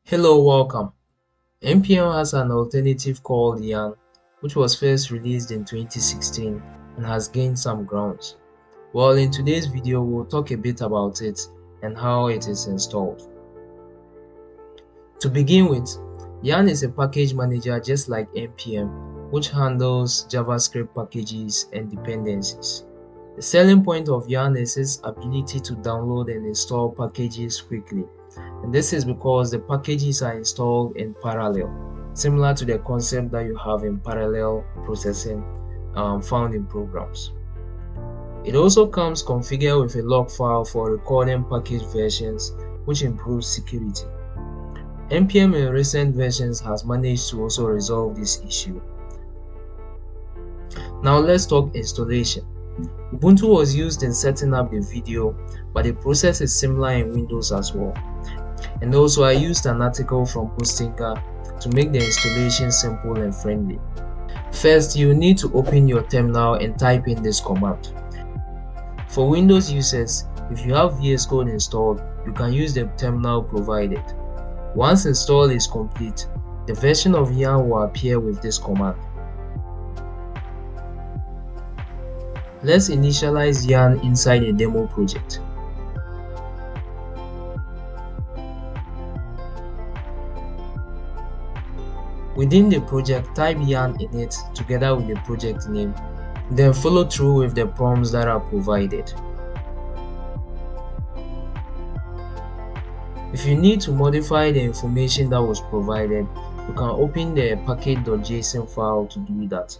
Hello, welcome. NPM has an alternative called Yarn, which was first released in 2016 and has gained some grounds. Well, in today's video, we'll talk a bit about it and how it is installed. To begin with, Yarn is a package manager just like NPM, which handles JavaScript packages and dependencies. The selling point of Yarn is its ability to download and install packages quickly. And this is because the packages are installed in parallel, similar to the concept that you have in parallel processing found in programs. It also comes configured with a log file for recording package versions, which improves security. NPM in recent versions has managed to also resolve this issue. Now let's talk installation. Ubuntu was used in setting up the video, but the process is similar in Windows as well. And also I used an article from Hostinga to make the installation simple and friendly. First, you need to open your terminal and type in this command. For Windows users, if you have VS Code installed, you can use the terminal provided. Once install is complete, the version of Yarn will appear with this command. Let's initialize Yarn inside a demo project. Within the project, type Yarn in it together with the project name, then follow through with the prompts that are provided. If you need to modify the information that was provided, you can open the package.json file to do that.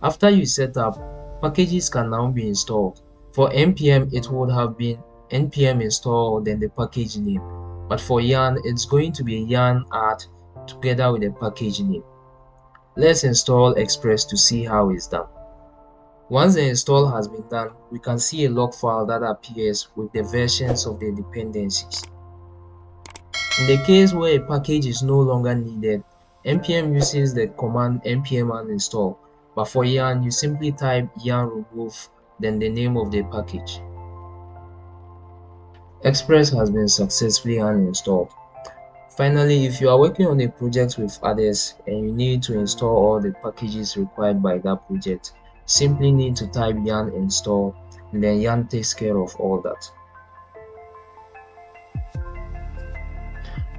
After you set up, packages can now be installed. For NPM, it would have been npm install then the package name, but for Yarn, it's going to be yarn add together with the package name. Let's install Express to see how it's done. Once the install has been done, we can see a log file that appears with the versions of the dependencies. In the case where a package is no longer needed, NPM uses the command npm uninstall, but for Yarn, you simply type yarn remove then the name of the package. Express has been successfully uninstalled. Finally, if you are working on a project with others and you need to install all the packages required by that project, simply need to type yarn install and then Yarn takes care of all that.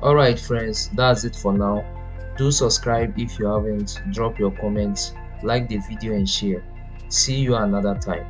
Alright friends, that's it for now. Do subscribe if you haven't, drop your comments, like the video and share. See you another time.